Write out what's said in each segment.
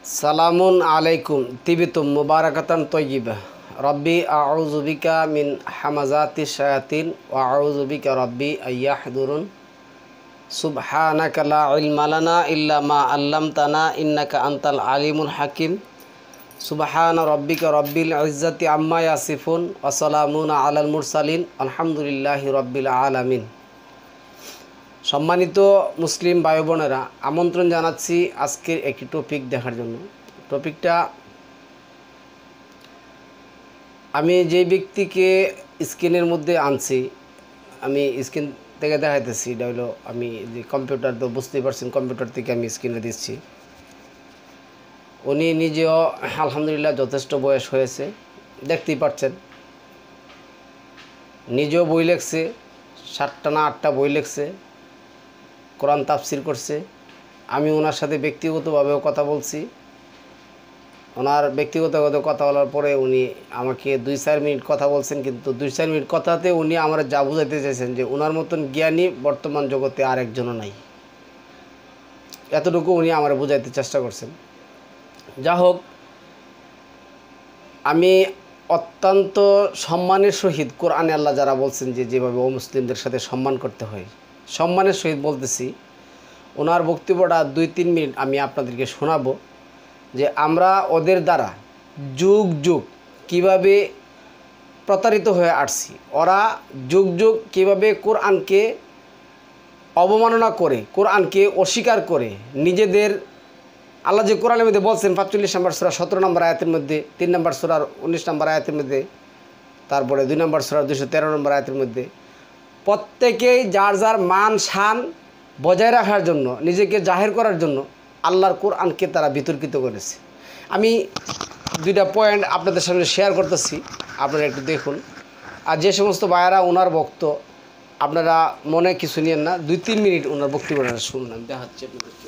সালামুন আলাইকুম তিবিতুম মুবারাকাতান তয়্যিবা রব্বি আউযু বিকা মিন হামাযাতিশ শায়াতিন ওয়া আউযু বিকা রব্বি আইয়াহদুরুন সুবহানাকা লা ইলমা লানা ইল্লা মা আল্লামতানা ইন্নাকা আনতাল আলিমুল হাকিম সুবহানা রব্বিকা রব্বিল ইজ্জাতি আম্মা ইয়াসিফুন ওয়া সালামুন আলাল মুরসালিন আলহামদুলিল্লাহি রব্বিল আলামিন। সম্মানিত মুসলিম ভাই বোনেরা, আমন্ত্রণ জানাচ্ছি আজকের একটি টপিক দেখার জন্য। টপিকটা আমি যে ব্যক্তিকে স্ক্রিনের মধ্যে আনছি, আমি স্ক্রিন থেকে দেখাইতেছি। এটা হলো আমি যে কম্পিউটার, তো বুঝতেই পারছেন কম্পিউটার থেকে আমি স্ক্রিনে দিচ্ছি। উনি নিজেও আলহামদুলিল্লাহ যথেষ্ট বয়স হয়েছে, দেখতেই পাচ্ছেন। নিজেও বই লেখছে, 7টা না 8টা বই লেখছে, কোরআন তাফসির করছে। আমি ওনার সাথে ব্যক্তিগতভাবেও কথা বলছি। ওনার ব্যক্তিগত কথা বলার পরে উনি আমাকে 2-4 মিনিট কথা বলছেন, কিন্তু 2-4 মিনিট কথাতে উনি আমার যা বুঝাইতে চাইছেন যে ওনার মতন জ্ঞানী বর্তমান জগতে আর একজনও নাই, এতটুকু উনি আমার বুঝাইতে চেষ্টা করছেন। যা হোক, আমি অত্যন্ত সম্মানের সহিত কোরআনে আল্লাহ যারা বলছেন যে যেভাবে অমুসলিমদের সাথে সম্মান করতে হয়, সম্মানের সহিত বলতেছি। ওনার বক্তব্যটা 2-3 মিনিট আমি আপনাদেরকে শোনাবো যে আমরা ওদের দ্বারা যুগ যুগ কীভাবে প্রতারিত হয়ে আসছি। ওরা যুগ যুগ কীভাবে কোরআনকে অবমাননা করে, কোরআনকে অস্বীকার করে, নিজেদের আল্লাহ যে কোরআনের মধ্যে বলছেন 45 নম্বর সূরা 17 নম্বর আয়াতের মধ্যে, 3 নম্বর সূরার 19 নম্বর আয়াতের মধ্যে, তারপরে 2 নম্বর সূরার 213 নম্বর আয়াতের মধ্যে, প্রত্যেকেই যার যার মান শান বজায় রাখার জন্য, নিজেকে জাহের করার জন্য আল্লাহর কোরআনকে তারা বিতর্কিত করেছে। আমি 2টা পয়েন্ট আপনাদের সামনে শেয়ার করতেছি, আপনারা একটু দেখুন। আর যে সমস্ত ভাইয়েরা ওনার বক্তব্য, আপনারা মনে কিছু নিয়েন না, 2-3 মিনিট ওনার বক্তব্যটা শুনুন। আমি দেখাচ্ছি আপনাদেরকে।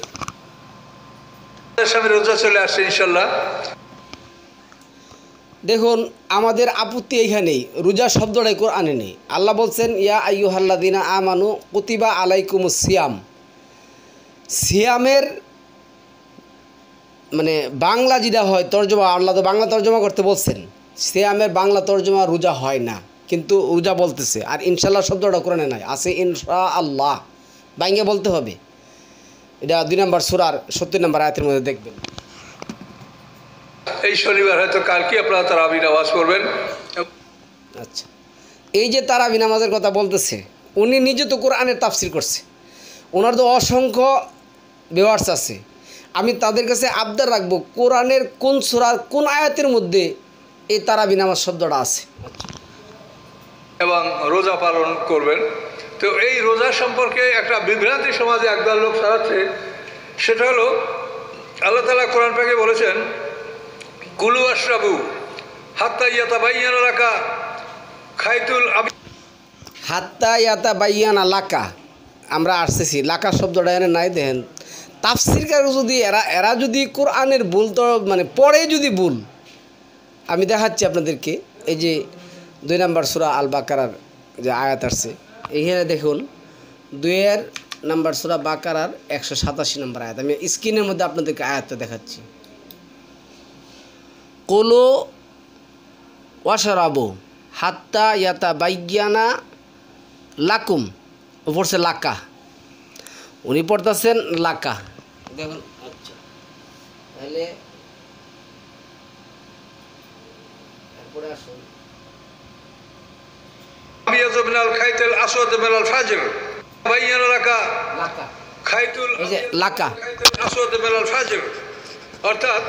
রোজা চলে আসছে ইনশাল্লাহ। দেখুন, আমাদের আপত্তি এইখানেই, রোজা শব্দটাই কোরআনে নেই। আল্লাহ বলছেন ইয়া আইয়ুহাল্লাযীনা আমানু কুতিবা আলাইকুমুস সিয়াম। সিয়ামের মানে বাংলা যেটা হয় তর্জমা, আল্লাহ তো বাংলা তর্জমা করতে বলছেন, সিয়ামের বাংলা তর্জমা রোজা হয় না, কিন্তু রোজা বলতেছে। আর ইনশাআল্লাহ শব্দটা কোরআনে নাই, আছে ইনশাআল্লাহ, বাইঙ্গে বলতে হবে। এটা 2 নম্বর সূরার 70 নম্বর আয়াতের মধ্যে দেখবেন। এই শনিবার হয়তো কালকে আপনারা তারাবি নামাজ পড়বেন। আচ্ছা, এই যে তারাবি নামাজের কথা বলতেছে, উনি নিজে তো কোরআনের তাফসির করছে, ওনার তো অসংখ্য ভিউয়ার্স আছে। আমি তাদের কাছে আবদার রাখবো, কোরআনের কোন সূরার কোন আয়াতের মধ্যে এই তারাবি নামাজ শব্দটা আছে এবং রোজা পালন করবেন। তো এই রোজা সম্পর্কে একটা বিভ্রান্তি সমাজে একদল লোক ছড়াচ্ছে। সেটা হলো, আল্লাহ তাআলা কোরআন পাকে বলেছেন কুলু আশরাবু হাত্তা ইয়াতাবাইয়ানা লাকা খাইতুল আবিদ। হাত্তা ইয়াতাবাইয়ানা লাকা, আমরা আসতেছি, লাকা শব্দটা এনে নাই। দেখেন তাফসিরকার যদি এরা যদি কোরআনের ভুল তো মানে পড়ে যদি ভুল, আমি দেখাচ্ছি আপনাদেরকে। এই যে 2 নম্বর সূরা আল বাকারার যে আয়াত আসছে, এইখানে দেখুন 2 নম্বর সূরা বাকারার 187 নম্বর আয়াত। আমি স্ক্রিনের মধ্যে আপনাদেরকে আয়াতটা দেখাচ্ছি। কুলু ওয়াশরাবু হাত্তা ইয়াতাবাইয়ানা লাকুম, পড়ছে লাকা, উনি পড়তেছেন লাকা। দেখুন, আচ্ছা তাহলে এরপরে আসুন। আবিয়াযু মিনাল খাইতিল আসওয়াদ মিনাল ফাজর বাইয়ানা লাকা লাকা, খাইতুল এই যে লাকা, আসওয়াদ মিনাল ফাজর, অর্থাৎ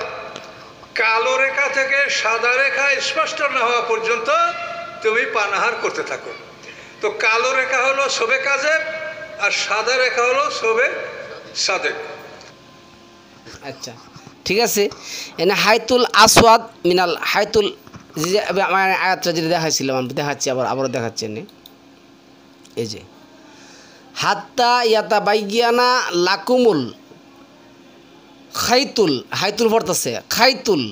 কালো রেখা থেকে সাদা রেখা স্পষ্ট না হওয়া পর্যন্ত তুমি পানাহার করতে থাকো। তো কালো রেখা হলো শবে কাজেব আর সাদা রেখা হলো শবে সাদেক। আচ্ছা ঠিক আছে। এনে হাইতুল আসওয়াদ মিনাল হাইতুল, যে আমার আয়াতটা যেটা দেখাইছিলাম আমি দেখাচ্ছি, আবারও দেখাচ্ছি। এই যে হাত্তা ইয়াতাবাইয়ানা লাকুমুল খাইতুল, হাইতুল পড়তেছে খাইতুল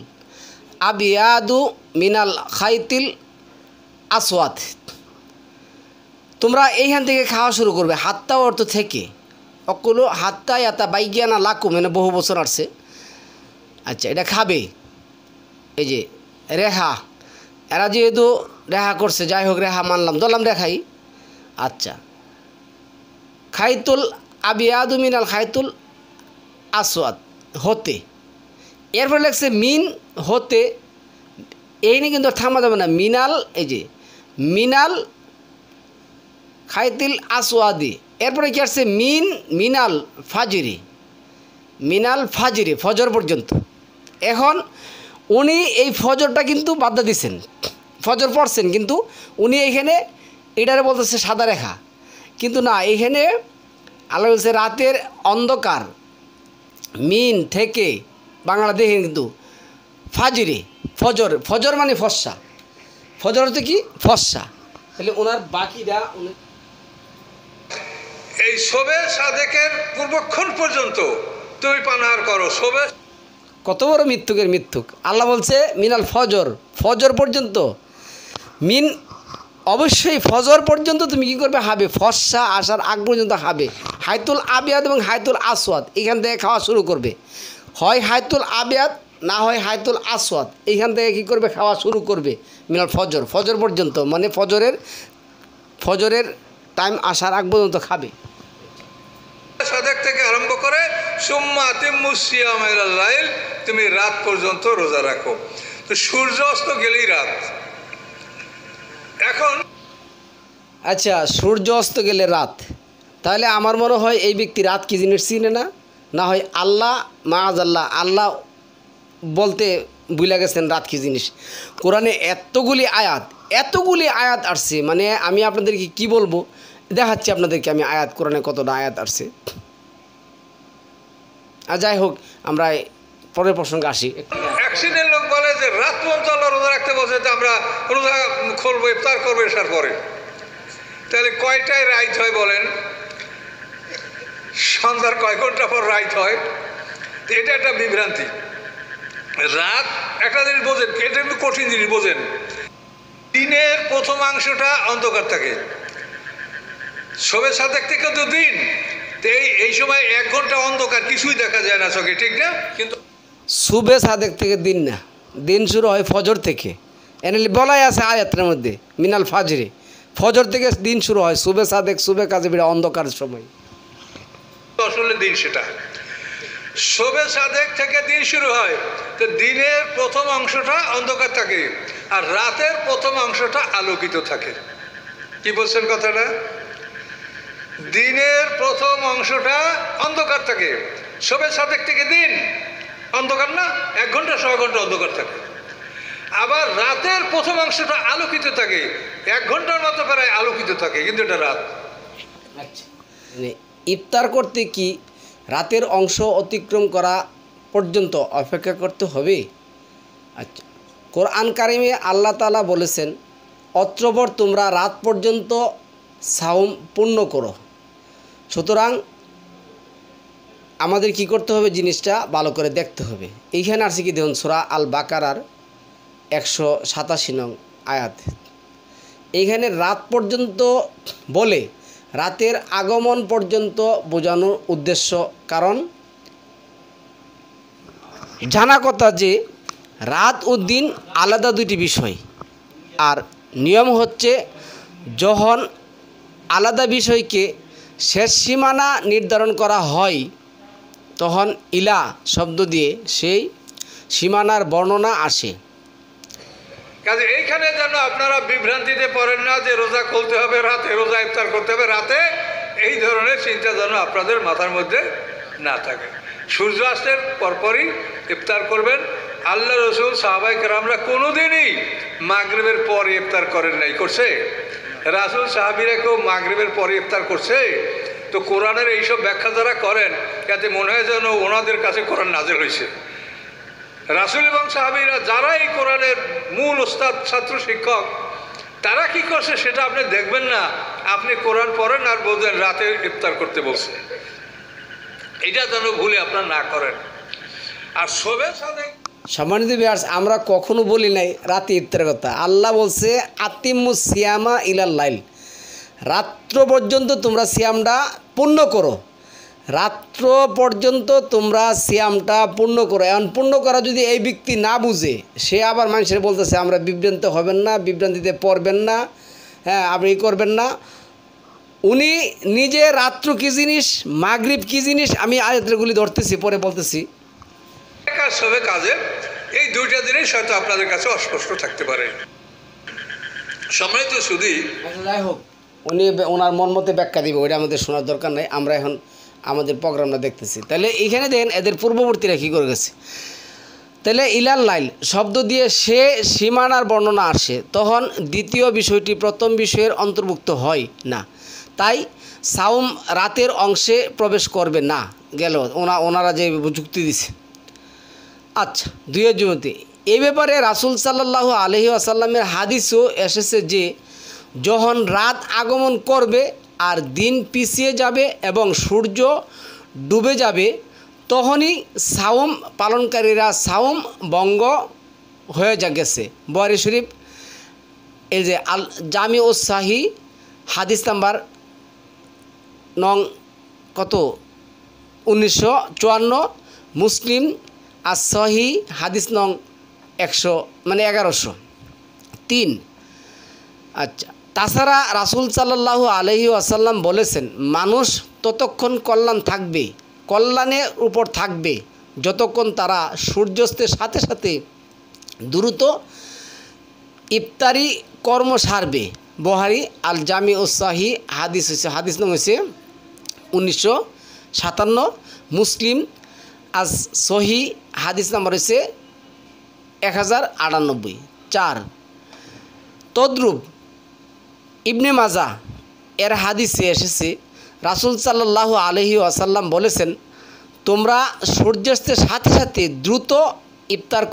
আবিয়াদু মিনাল খাইতিল আসওয়াদ। তোমরা এইখান থেকে খাওয়া শুরু করবে, হাত্তা অর্থ থেকে, অকুলো হাত্তা ইয়াতাবাইয়ানা লাকুম, মানে বহু বছর আসছে। আচ্ছা, এটা খাবে। এই যে রেহা, এরা যেহেতু রেহা করছে, যাই হোক রেহা মানলাম, ধরলাম রেখাই। আচ্ছা, খাইতুল আবিয়াদু মিনাল খাইতুল আসওয়াদ হতে, এরপরে লেখছে মিন হতে, এই নিয়ে কিন্তু থামা যাবে না। মিনাল, এই যে মিনাল খাইতিল আসওয়াদি, এরপরে কি আসছে মিনাল ফাজিরি, মিনাল ফাজিরি, ফজর পর্যন্ত। এখন উনি এই ফজরটা কিন্তু বাধা দিচ্ছেন, ফজর পড়ছেন, কিন্তু উনি এইখানে এটারে বলতেছে সাদা রেখা, কিন্তু না, এইখানে আল্লাহ বলছে রাতের অন্ধকার, মিন থেকে বাংলা দেখেন কিন্তু ফাজিরে, ফজর, ফজর মানে ফর্সা, ফজর হচ্ছে কি ফর্সা। তাহলে ওনার বাকিটা এই শোবে সাদেকের পূর্বক্ষণ পর্যন্ত তুমি পানাহার করো। শোবে, কত বড় মিথ্যুকের মিথ্যুক। আল্লাহ বলছে মিনাল ফজর, ফজর পর্যন্ত, মিন অবশ্যই ফজর পর্যন্ত তুমি কি করবে, হাবে, ফর্সা আসার আগ পর্যন্ত হাবে। হাইতুল আবিয়াদ এবং হাইতুল আসওয়াদ এখান থেকে খাওয়া শুরু করবে, হয় হাইতুল আবিয়াদ না হয় হাইতুল আসওয়াদ, এইখান থেকে কী করবে, খাওয়া শুরু করবে মিনাল ফজর, ফজর পর্যন্ত, মানে ফজরের টাইম আসার আগ পর্যন্ত খাবে। সাদেক থেকে আরম্ভ করে সুম্মা আতিম্মু সিয়াম ইলাল লাইল, তুমি রাত পর্যন্ত রোজা রাখো। তো সূর্য অস্ত গেলেই রাত। এখন আচ্ছা, সূর্য অস্ত গেলে রাত, তাহলে আমার মনে হয় এই ব্যক্তি রাত কি জিনিস চিনে না, না হয় আল্লাহ মাআযাল্লাহ আল্লাহ বলতে ভুলে গেছেন রাত কি জিনিস। কোরআনে এতগুলি আয়াত আসছে, মানে আমি আপনাদেরকে কি বলবো, দেখাচ্ছি আপনাদেরকে আমি আয়াত, কোরআনে কতটা আয়াত আসছে। আর যাই হোক, আমরা পরের প্রসঙ্গে আসি। এক শ্রেণীর লোক বলে যে রাত পর্যন্ত আল্লাহ রোজা রাখতে বলছে, যে আমরা রোজা খুলবো, ইফতার করবো এসার পরে। তাহলে কয়টায় রাইত হয় বলেন? সন্ধ্যার কয় ঘন্টা পর রাইত হয়? তো এটা একটা বিভ্রান্তি। রাত একটা জিনিস বোঝেন, এটা একটু কঠিন জিনিস বোঝেন। দিনের প্রথমাংশটা অন্ধকার থাকে, শোবে সাদেক থেকে তো দিন, তো এই সময় 1 ঘন্টা অন্ধকার, কিছুই দেখা যায় না চোখে, ঠিক না? কিন্তু সুবে সাদেক থেকে দিন না, দিন শুরু হয় ফজর থেকে, এনে বলাই আছে আয়াতের মধ্যে মিনাল ফাজরে, ফজর থেকে দিন শুরু হয়। সুবে সাদেক, সুবে কাজে বিড়া অন্ধকার সময়, আসলে দিন সেটা শোবে সাদেক থেকে দিন শুরু হয়। তো দিনের প্রথম অংশটা অন্ধকার থাকে, আর রাতের প্রথম অংশটা আলোকিত থাকে। কি বলছেন কথাটা? দিনের প্রথম অংশটা অন্ধকার থাকে, শোবে সাদেক থেকে দিন অন্ধকার না, 1 ঘন্টা 6 ঘন্টা অন্ধকার থাকে। আবার রাতের প্রথম অংশটা আলোকিত থাকে, 1 ঘন্টার মতো প্রায় আলোকিত থাকে, কিন্তু এটা রাত। মানে ইফতার করতে কি রাতের অংশ অতিক্রম করা পর্যন্ত অপেক্ষা করতে হবে? আচ্ছা, কোরআন কারিমে আল্লাহ তাআলা বলেছেন, অত্রপর তোমরা রাত পর্যন্ত সাওম পূর্ণ করো। সুতরাং আমাদের কি করতে হবে, জিনিসটা ভালো করে দেখতে হবে। এইখানে আছে কি দেখুন, সূরা আল বাকারার 187 নং আয়াত। এইখানে রাত পর্যন্ত বলে রাতের আগমন পর্যন্ত বোঝানোর উদ্দেশ্য, কারণ জানা কথা যে রাত ও দিন আলাদা দুটি বিষয়, আর নিয়ম হচ্ছে যখন আলাদা বিষয়কে শেষ সীমানা নির্ধারণ করা হয়, তখন ইলা শব্দ দিয়ে সেই সীমানার বর্ণনা আসে। কাজে এইখানে যেন আপনারা বিভ্রান্তিতে পড়েন না যে রোজা খুলতে হবে রাতে, রোজা ইফতার করতে হবে রাতে, এই ধরনের চিন্তা যেন আপনাদের মাথার মধ্যে না থাকে। সূর্যাস্তের পরপরই ইফতার করবেন। আল্লাহ রসুল সাহাবায়ে কেরামরা কোনোদিনই মাগরিবের পরে ইফতার করেন নাই। করছে? রাসূল সাহাবীরা কেউ মাগরিবের পরে ইফতার করছে? তো কোরআনের এইসব ব্যাখ্যা যারা করেন, যাতে মনে হয় যেন ওনাদের কাছে কোরআন নাযিল হয়েছে। রাসূল এবং সাহাবীরা যারা এই কোরআনের মূল ওস্তাদ, ছাত্র, শিক্ষক, তারা কি করছে সেটা আপনি দেখবেন না। আপনি কোরআন পড়েন আর বলবেন রাতে ইফতার করতে বলছে। এটা যেন ভুলে আপনারা না করেন। আর শোবে সাদেক, সম্মানিত ভিউয়ার্স, আমরা কখনো বলি নাই রাতে ইফতারের কথা। আল্লাহ বলছে আতিম্মু সিয়ামা ইলাল লাইল, রাত্র পর্যন্ত তোমরা সিয়ামটা পূর্ণ করো। রাত্র পর্যন্ত তোমরা সিয়ামটা পূর্ণ করো। এখন পূর্ণ করা যদি এই ব্যক্তি না বুঝে, সে আবার মানুষের বলতেছে আমরা বিভ্রান্ত হবেন না, বিভ্রান্তিতে পড়বেন না, হ্যাঁ আপনি করবেন না। উনি নিজে রাত্র কী জিনিস, মাগরিব কী জিনিস, আমি আয়াতগুলি ধরতেছি, পরে বলতেছি। কাজ হবে কাজে, এই দুইটা জিনিস হয়তো আপনাদের কাছে অস্পষ্ট থাকতে পারে। সম্মানিত শুধু যাই হোক, উনি ওনার মন মতে ব্যাখ্যা দিবে, ওইটা আমাদের শোনার দরকার নেই। আমরা এখন আমাদের প্রোগ্রামটা দেখতেছি। তাহলে এইখানে দেখেন এদের পূর্ববর্তীরা কী করে গেছে। তাহলে ইলাল লাইল শব্দ দিয়ে সে সীমানার বর্ণনা আসে, তখন দ্বিতীয় বিষয়টি প্রথম বিষয়ের অন্তর্ভুক্ত হয় না। তাই সাউম রাতের অংশে প্রবেশ করবে না। গেল ওনারা যে যুক্তি দিছে। আচ্ছা, দুইয়ের জুমতি এই ব্যাপারে রাসূল সাল্লাল্লাহু আলাইহি ওয়াসাল্লামের হাদিসও এসেছে যে যখন রাত আগমন করবে আর দিন পিছিয়ে যাবে এবং সূর্য ডুবে যাবে, তখনই সাওম পালনকারীরা সাওম ভঙ্গ হয়ে গেছে। বুখারী শরীফ এই যে আল জামি ও সাহি হাদিস নাম্বার নং কত 1954, মুসলিম as-সহি হাদিস নং 1103। আচ্ছা, তাছাড়া রাসূল সাল্লাল্লাহু আলাইহি ওয়াসাল্লাম বলেছেন, মানুষ ততক্ষণ কল্যাণের উপর থাকবে যতক্ষণ তারা সূর্যাস্তের সাথে সাথে দ্রুত ইফতারি কর্ম সারবে। বুখারী আল জামি ও সাহি হাদিস নং হয়েছে 1957, মুসলিম আজ সহি হাদিস নাম্বার হয়েছে 1098। 4 তদ্রূপ ইবনে মাজা এর হাদিসে এসেছে, রাসূল সাল্লাল্লাহু আলাইহি ওয়াসাল্লাম বলেছেন, তোমরা সূর্যাস্তের সাথে সাথে দ্রুত ইফতার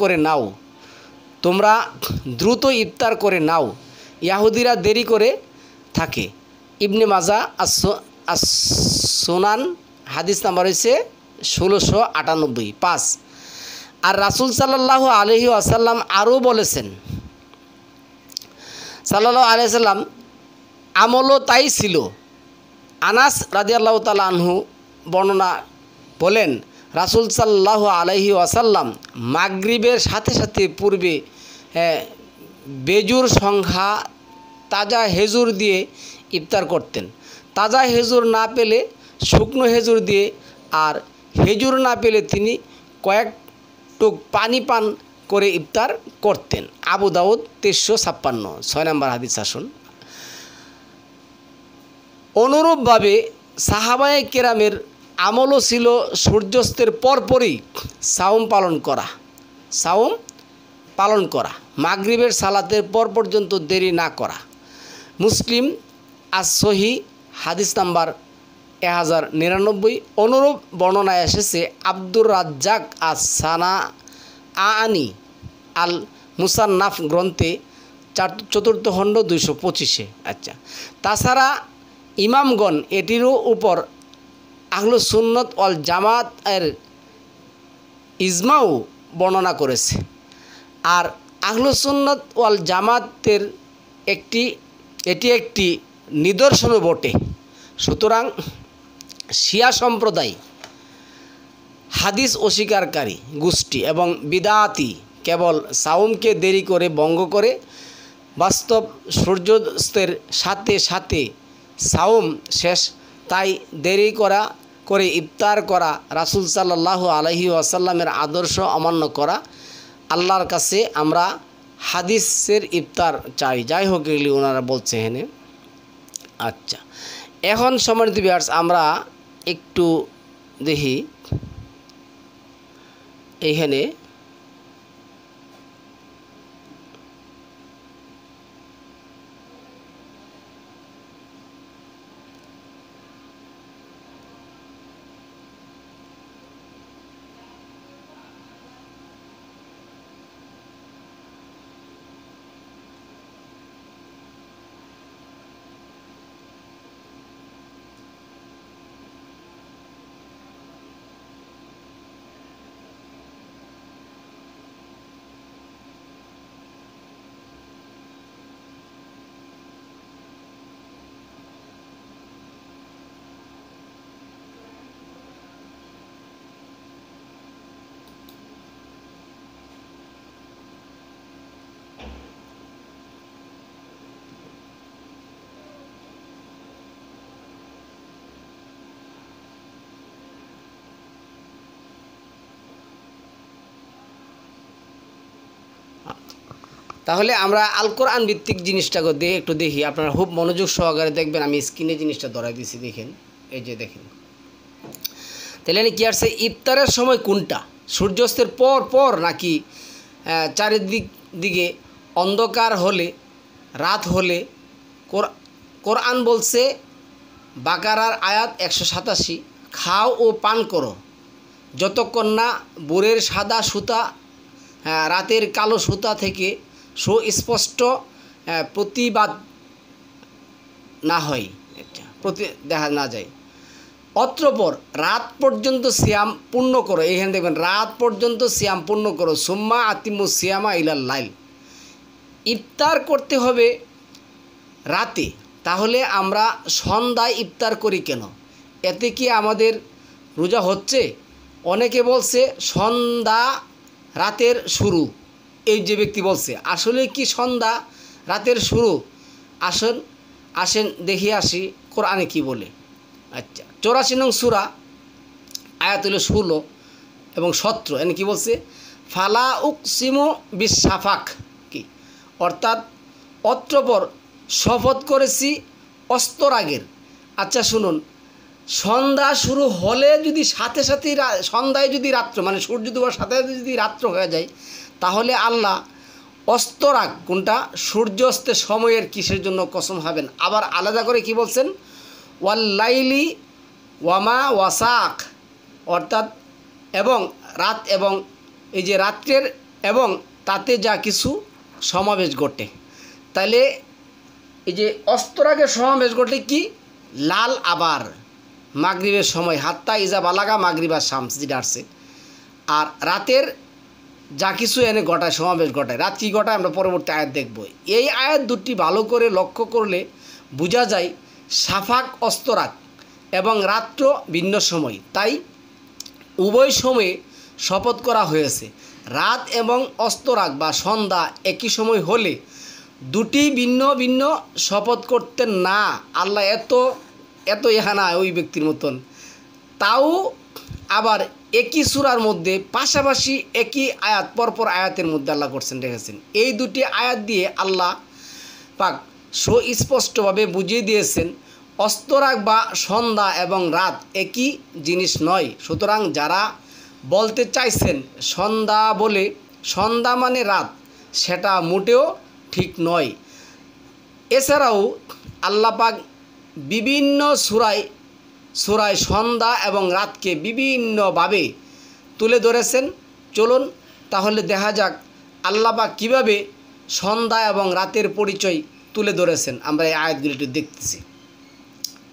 করে নাও, ইয়াহুদিরা দেরি করে থাকে। ইবনে মাজা আস সুনান হাদিস নাম্বার হয়েছে 1698। 5 আর রাসূল সাল্লাল্লাহু আলাইহি ওয়াসাল্লাম আরও বলেছেন, সাল্লাল্লাহু আলাইহি ওয়াসাল্লাম আমলও তাই ছিল। আনাস রাদিয়াল্লাহু তাআলা আনহু বর্ণনা বলেন, রাসূল সাল্লাল্লাহু আলাইহি ওয়াসাল্লাম মাগরিবের সাথে সাথে পূর্বে বেজুর সংখ্যা তাজা খেজুর দিয়ে ইফতার করতেন। তাজা খেজুর না পেলে শুকনো খেজুর দিয়ে, আর খেজুর না পেলে তিনি কয়েক টুক পানি পান করে ইফতার করতেন। আবু দাউদ 1356, 6 নম্বর হাদিস আসুন। অনুরূপভাবে সাহাবায়ে কেরামের আমলও ছিল সূর্যাস্তের পরপরই সাওম পালন করা, মাগরিবের সালাতের পর পর্যন্ত দেরি না করা। মুসলিম আস-সহি হাদিস নাম্বার 1099। অনুরূপ বর্ণনায় এসেছে আব্দুর রাজ্জাক আস-সানাআনি আল মুসান্নাফ গ্রন্থে 4th খণ্ড 225। আচ্ছা, তাছাড়া ইমামগণ এটিরও উপর আহলুস সুন্নাত ওয়াল জামাত এর ইজমাও বর্ণনা করেছে। আর আহলুস সুন্নাত ওয়াল জামাতের এটি একটি নিদর্শনও বটে। সুতরাং শিয়া সম্প্রদায়, হাদিস অস্বীকারী গোষ্ঠী এবং বিদআতি কেবল সাওমকে দেরি করে ভঙ্গ করে, বাস্তব সূর্যাস্তের সাথে সাথে সাওম শেষ। তাই দেরি করে ইফতার করা, রাসূল সাল্লাল্লাহু আলাইহি ওয়াসাল্লামের আদর্শ অমান্য করা। আল্লাহর কাছে আমরা হাদিসের ইফতার চাই। যাই হোক, এগুলি ওনারা বলছে এখানে। আচ্ছা, এখন সম্মানিত ভিউয়ার্স, আমরা একটু দেখি এইখানে তাহলে আমরা আল কোরআন ভিত্তিক জিনিসটাকে দিয়ে একটু দেখি, আপনারা খুব মনোযোগ সহকারে দেখবেন। আমি স্ক্রিনে জিনিসটা ধরাই দিয়েছি, দেখেন, এই যে দেখেন। তাহলে কি আসছে, ইফতারের সময় কোনটা, সূর্যাস্তের পর পর নাকি চারিদিকে অন্ধকার হলে, রাত হলে? কোরআন বলছে বাকারার আয়াত 187, খাও ও পান করো যতক্ষণ না বোরের সাদা সুতা রাতের কালো সুতা থেকে সুস্পষ্ট প্রতিবাদ না হয়, দেখা না যায়। অতঃপর রাত পর্যন্ত সিয়াম পূর্ণ করো, এখানে দেখবেন রাত পর্যন্ত সিয়াম পূর্ণ করো, সুম্মা আতিমু সিয়ামা ইলাল লাইল। ইফতার করতে হবে রাতে, তাহলে আমরা সন্ধ্যায় ইফতার করি কেন? এতে কি আমাদের রোজা হচ্ছে? অনেকে বলছে সন্ধ্যা রাতের শুরু, এই যে ব্যক্তি বলছে, আসলে কি সন্ধ্যা রাতের শুরু? আসেন দেখি আসি কোরআনে কি বলে। আচ্ছা, 84 নং সূরা আয়াত হলো 16 এবং 17, এনে কি বলছে, ফালা উকসিমু বিশাফাক, কি অর্থাৎ অতঃপর শপথ করেছি অস্তরাগের। আচ্ছা শুনুন, সন্ধ্যা শুরু হলে যদি সাথে সাথে সন্ধ্যায় যদি রাত্র, মানে সূর্য ডুবার সাথে সাথে যদি রাত্র হয়ে যায়, তাহলে আল্লাহ অস্তরাগ কোনটা, সূর্যাস্তের সময়ের কিসের জন্য কসম খাবেন? আবার আলাদা করে কি বলছেন, ওয়াল্লাইলি ওয়ামা ওয়াসাক, অর্থাৎ এবং রাত এবং এই যে রাত্রের এবং তাতে যা কিছু সমাবেশ ঘটে। তাইলে এই যে অস্তরাগের সমাবেশ ঘটে কি, লাল আবার মাগরিবের সময়, হাত্তা ইজা বালাগা মাগরিবা শামস যেটা আসছে। আর রাতের যা কিছু এনে ঘটায়, সমাবেশ ঘটায়, রাত কী ঘটায় আমরা পরবর্তী আয়াত দেখব। এই আয়াত দুটি ভালো করে লক্ষ্য করলে বোঝা যায় সাফাক অস্তরাগ এবং রাত্র ভিন্ন সময়, তাই উভয় সময়ে শপথ করা হয়েছে। রাত এবং অস্তরাগ বা সন্ধ্যা একই সময় হলে দুটি ভিন্ন ভিন্ন শপথ করতেন না। আল্লাহ এত ইহানা ওই ব্যক্তির মতন, তাও আবার একই সূরার মধ্যে পাশাপাশি একই আয়াত পরপর আয়াতের মধ্যে আল্লাহ করছেন, রেখেছেন। এই দুটি আয়াত দিয়ে আল্লাহ পাক সুস্পষ্টভাবে বুঝিয়ে দিয়েছেন অস্তরাগ বা সন্ধ্যা এবং রাত একই জিনিস নয়। সুতরাং যারা বলতে চাইছেন সন্ধ্যা মানে রাত, সেটা মোটেও ঠিক নয়। এছাড়াও আল্লাহ পাক বিভিন্ন সূরায় সন্ধ্যা এবং রাতকে বিভিন্নভাবে তুলে ধরেছেন। চলুন তাহলে দেখা যাক আল্লাহ পাক কীভাবে সন্ধ্যা এবং রাতের পরিচয় তুলে ধরেছেন। আমরা এই আয়াতগুলিটি দেখতেছি।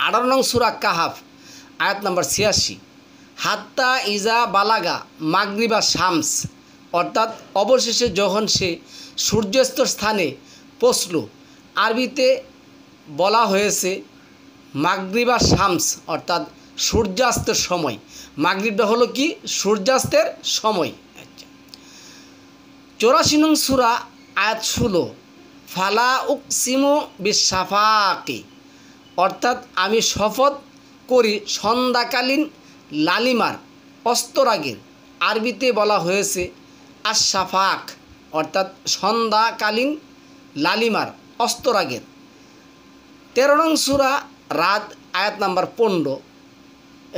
18 নং সূরা কাহাফ আয়াত নাম্বার 86, হাত্তা ইজা বালাগা মাগরিবা শামস, অর্থাৎ অবশেষে যখন সে সূর্যাস্তর স্থানে পৌঁছল। আরবিতে বলা হয়েছে মাগরিবা শামস, অর্থাৎ সূর্যাস্তের সময়। মাগরিবটা হলো কি, সূর্যাস্তের সময়। আচ্ছা, 84 নং সূরা আয়াত 16, ফালা উকসিমু বিশাফাকি, অর্থাৎ আমি শপথ করি সন্ধ্যাকালীন লালিমার অস্তরাগের। আরবিতে বলা হয়েছে আশাফাক, অর্থাৎ সন্ধ্যাকালীন লালিমার অস্তরাগের। 13 নং সূরা রাত আয়াত নাম্বার 15,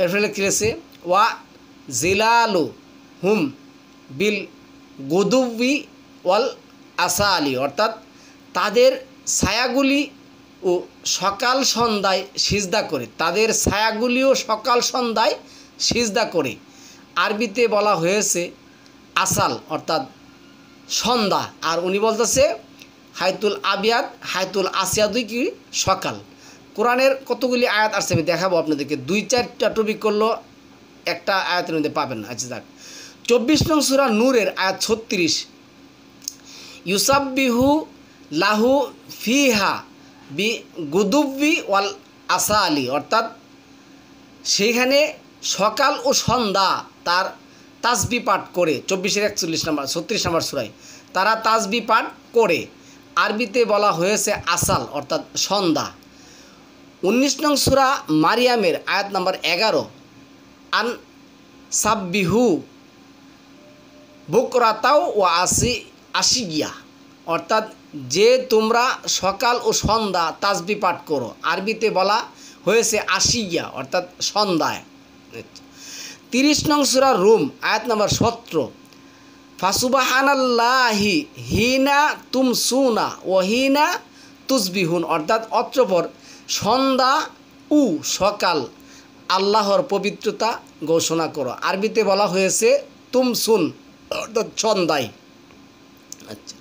এর ফলে কী হয়েছে, ওয়া জিলালু হুম বিল গুদুবি ওয়াল আসালি, অর্থাৎ তাদের ছায়াগুলি ও সকাল সন্ধ্যায় সিজদা করে, তাদের ছায়াগুলিও সকাল সন্ধ্যায় সিজদা করে। আরবিতে বলা হয়েছে আসাল, অর্থাৎ সন্ধ্যা। আর উনি বলতেছে হায়তুল আবিয়াদ হায়তুল আসিয়াদুই কি, সকাল। কোরআনের কতগুলি আয়াত আসছে আমি দেখাবো আপনাদেরকে, 2-4টা টপিক করলো একটা আয়াতের মধ্যে পাবেন না। আচ্ছা যাক, 24 নং সূরা নূরের আয়াত 36, ইউসাব্বিহু লাহু ফিহা বি গুদুব্বি ওয়াল আসালি, অর্থাৎ সেইখানে সকাল ও সন্ধ্যা তার তাসবি পাঠ করে। 24-41 নম্বর 36 নম্বর সূরায় তারা তাসবি পাঠ করে। আরবিতে বলা হয়েছে আসাল, অর্থাৎ সন্ধ্যা। 19 নং সূরা মারিয়ামের আয়াত নাম্বার 11, আন সাব্বিহু বুকরাতাও ও আশিয়া, অর্থাৎ যে তোমরা সকাল ও সন্ধ্যা তাসবি পাঠ করো, আরবিতে বলা হয়েছে আশিয়া অর্থাৎ সন্ধ্যায়। 30 নং সূরা রুম আয়াত নাম্বার 17, ফাসুবহানাল্লাহি হিনা তুমসুনা ওয়া হিনা তুসবিহুন, অর্থাৎ অতঃপর সন্ধ্যা ও সকাল আল্লাহর পবিত্রতা ঘোষণা করো, আরবিতে বলা হয়েছে তুমসুন অর্থাৎ সন্ধ্যায়। আচ্ছা,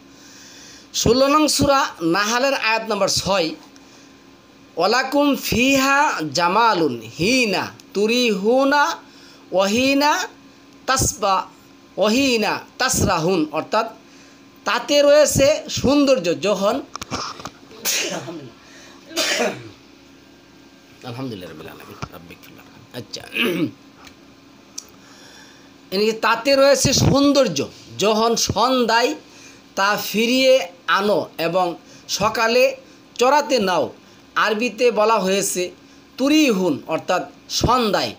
16 নং সূরা নাহালের আয়াত নাম্বার 6, ওয়ালাকুম ফিহা জামালুন হিনা তুরিহুনা ওয়াহিনা তাসরাহুন, অর্থাৎ তাতে রয়েছে সৌন্দর্য যখন আলহামদুলিল্লাহ রাব্বিল আলামিন রাব্বিকুল্লাহ। আচ্ছা, তাতে রয়েছে সৌন্দর্য যখন সন্ধ্যায় তা ফিরিয়ে আনো এবং সকালে চড়াতে নাও, আরবিতে বলা হয়েছে তুরিহুন অর্থাৎ সন্ধ্যায়।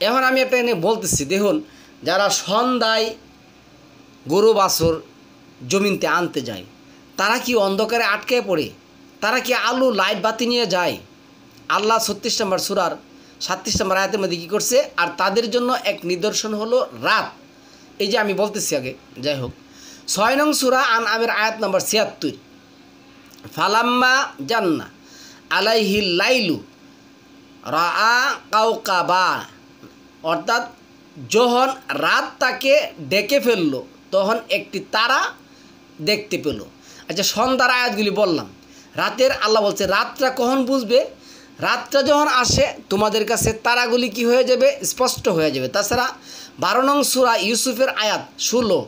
এখন আমি একটা এনে বলতেছি, দেখুন যারা সন্ধ্যায় গরু বাছর জমিনতে আনতে যায় তারা কি অন্ধকারে আটকে পড়ে? তারা কি আলো লাইট বাতি নিয়ে যায়? আল্লাহ 36 নম্বর সূরার 37 নম্বর আয়াতের মধ্যে কী করছে, আর তাদের জন্য এক নিদর্শন হলো রাত। এই যে আমি বলতেছি আগে, যাই হোক 6 নং সূরা আন আমের আয়াত নম্বর 76, ফালাম্মা জান্না আলাইহিল লাইলু রাআ কাওকাবা, অর্থাৎ যখন রাত তাকে ডেকে ফেললো তখন একটি তারা দেখতে পেল। আচ্ছা, সন্ধ্যার আয়াতগুলি বললাম, রাতের আল্লাহ বলছে রাতটা কখন বুঝবে? রাতটা যখন আসে তোমাদের কাছে তারাগুলি কি হয়ে যাবে? স্পষ্ট হয়ে যাবে। তাছাড়া 12 নং সূরা ইউসুফের আয়াত 16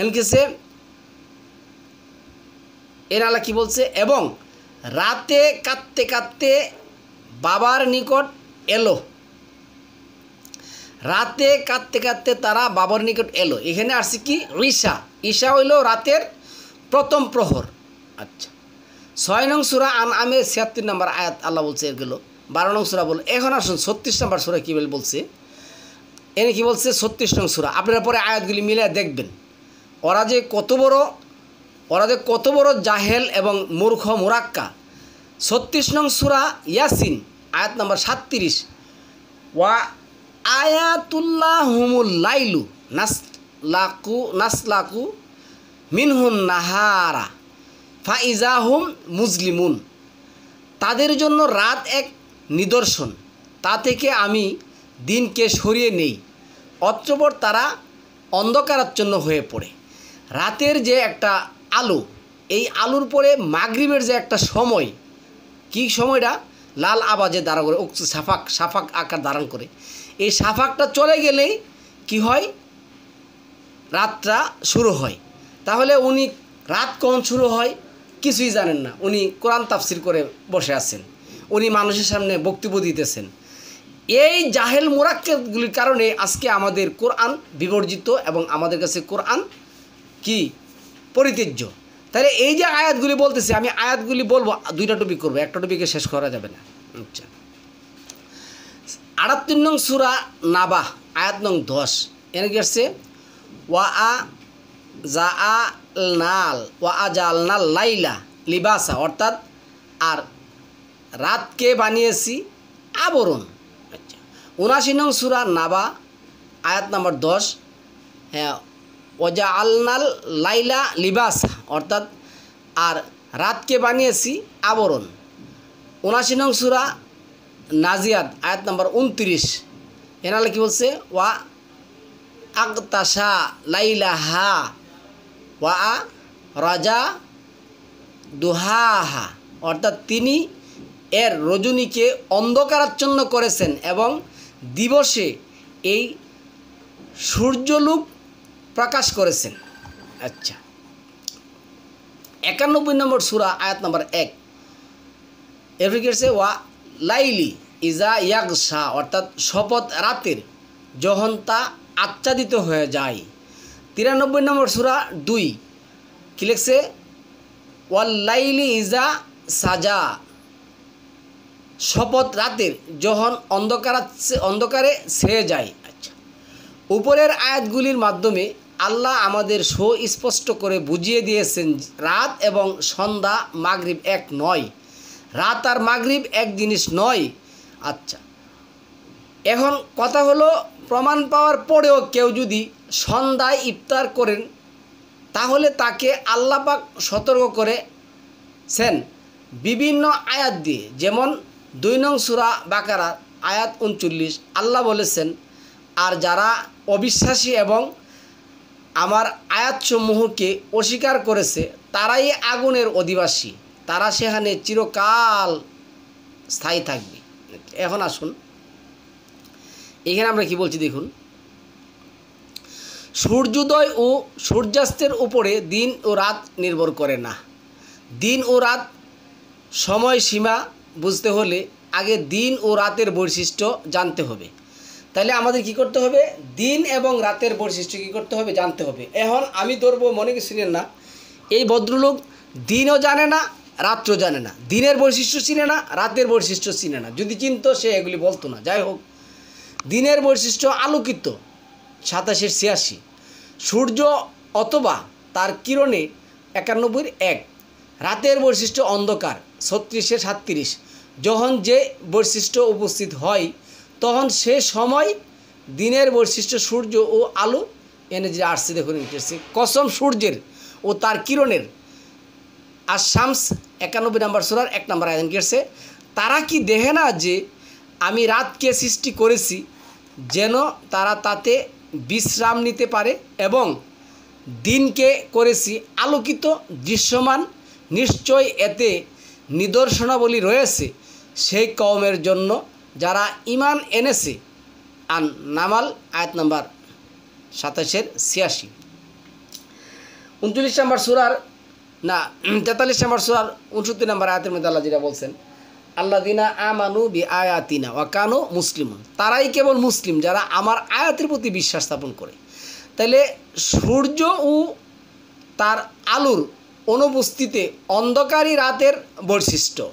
এনকেছে এর আল্লাহ কি বলছে, এবং রাতে কাঁদতে কাঁদতে বাবার নিকট এলো, রাতে কাঁদতে কাঁদতে তারা বাবার নিকট এলো। এখানে আসছে কি ঈশা, ঈশা হইল রাতের প্রথম প্রহর। আচ্ছা, 6 নং সূরা আন আমের 76 নম্বর আয়াত আল্লাহ বলছে এগুলো। 12 নং সূরা বল। এখন আসুন 36 নম্বর সূরা কী বলছে, এনে কি বলছে 36 নং সূরা, আপনারা পরে আয়াতগুলি মিলে দেখবেন ওরা যে কত বড় জাহেল এবং মূর্খ মুরাক্কা। 36 নং সূরা ইয়াসিন আয়াত নাম্বার 37, ওয়া আয়াতুল্লাহুমুল লাইলু নাসলাকু মিনহুন নাহারা ফাইজাহুম মুজলিমুন, তাদের জন্য রাত এক নিদর্শন, তা থেকে আমি দিনকে সরিয়ে নেই, অতঃপর তারা অন্ধকারাচ্ছন্ন হয়ে পড়ে। রাতের যে একটা আলো, এই আলোর পরে মাগরিবের যে একটা সময়, কি সময়টা লাল আবাজে ধারণ করে, সাফাক আকার ধারণ করে, এই সাফাকটা চলে গেলেই কি হয়, রাতটা শুরু হয়। তাহলে উনি রাত কখন শুরু হয় কিছুই জানেন না, উনি কোরআন তাফসির করে বসে আছেন, উনি মানুষের সামনে বক্তব্য দিতেছেন। এই জাহেল মুরাক্কেবগুলির কারণে আজকে আমাদের কোরআন বিবর্জিত এবং আমাদের কাছে কোরআন কি পরিত্যাজ্য। তাহলে এই যে আয়াতগুলি বলতেছে, আমি আয়াতগুলি বলবো, 2টা টপিক করবো, একটা টপিকে শেষ করা যাবে না। আচ্ছা, 38 নং সূরা নাবা আয়াত নং 10 এনে গেছে, ওয়া আজালনাল লাইলা লিবাসা, অর্থাৎ আর রাতকে বানিয়েছি আবরণ। আচ্ছা, 79 নং সূরা নাবা আয়াত নম্বর 10, হ্যাঁ, ওজা আলনাল লাইলা লিবাসা, অর্থাৎ আর রাতকে বানিয়েছি আবরণ। 79 নং সূরা নাজিয়াত আয়াত নম্বর 29 এনালে কি বলছে, ওয়া আগতাশা লাইলাহা ওয়া রাজা দুহাহা, অর্থাৎ তিনি এর রজনীকে অন্ধকারাচ্ছন্ন করেছেন এবং দিবসে এই সূর্যলোক প্রকাশ করেছেন। আচ্ছা, 91 নম্বর সূরা আয়াত নম্বর 1 এরপর কি আছে, ওয়া লাইলি ইজা ইয়াগশা, অর্থাৎ শপথ রাতের যখন তা আচ্ছাদিত হয়ে যায়। 93 নম্বর সূরা 2 কি লিখছে, ওয়াল লাইলি ইজা সাজা, শপথ রাতের যখন অন্ধকারে ছেয়ে যায়। আচ্ছা, উপরের আয়াতগুলির মাধ্যমে আল্লাহ আমাদের সুস্পষ্ট করে বুঝিয়ে দিয়েছেন রাত এবং সন্ধ্যা মাগরিব এক নয়, রাত আর মাগরিব এক জিনিস নয়। আচ্ছা, এখন কথা হলো প্রমাণ পাওয়ার পরেও কেউ যদি সন্ধ্যায় ইফতার করেন তাহলে তাকে আল্লাহ পাক সতর্ক করেছেন বিভিন্ন আয়াত দিয়ে। যেমন 2 নং সূরা বাকারা আয়াত 39 আল্লাহ বলেছেন, আর যারা অবিশ্বাসী এবং আমার আয়াতসমূহকে অস্বীকার করেছে তারাই আগুনের অধিবাসী, তারা সেখানে চিরকাল স্থায়ী থাকবে। এখন আসুন এখানে আমরা কি বলছি দেখুন, সূর্যোদয় ও সূর্যাস্তের উপরে দিন ও রাত নির্ভর করে না। দিন ও রাত সময়সীমা বুঝতে হলে আগে দিন ও রাতের বৈশিষ্ট্য জানতে হবে। তাহলে আমাদের কি করতে হবে? দিন এবং রাতের বৈশিষ্ট্য কী করতে হবে? জানতে হবে। এখন আমি ধরবো, মনে কি চিনেন না, এই ভদ্রলোক দিনও জানে না রাত্রও জানে না, দিনের বৈশিষ্ট্য চিনে না রাতের বৈশিষ্ট্য চিনে না। যদি চিনতো সে এগুলি বলতো না। যাই হোক, দিনের বৈশিষ্ট্য আলোকিত 87-86, সূর্য অথবা তার কিরণে 91-1, রাতের বৈশিষ্ট্য অন্ধকার 36-37। যখন যে বৈশিষ্ট্য উপস্থিত হয় তখন সে সময় দিনের বৈশিষ্ট্য সূর্য ও আলো এনে যে আসছে দেখুন ইন্টারেস্টিং, কসম সূর্যের ও তার কিরণের। আর শামস 91 নম্বর সূরার 1 নম্বর আয়াত গেছে, তারা কি দেখে না যে আমি রাতকে সৃষ্টি করেছি যেন তারা তাতে বিশ্রাম নিতে পারে এবং দিনকে করেছি আলোকিত দৃশ্যমান, নিশ্চয় এতে নিদর্শনাবলী রয়েছে সেই কওমের জন্য যারা ঈমান এনেছে। আন নামাল আয়াত নম্বর 27-86। 39 নম্বর সূরার না 43 নম্বর সূরার 69 নম্বর আয়াতের মধ্যে আল্লাহ যেটা বলছেন, আল্লাযিনা আমানু বি আয়াতিনা ওয়া কানু মুসলিমুন, তারাই কেবল মুসলিম যারা আমার আয়াতের প্রতি বিশ্বাস স্থাপন করে। তাহলে সূর্য ও তার আলোর অনুপস্থিতিতে অন্ধকারী রাতের বৈশিষ্ট্য,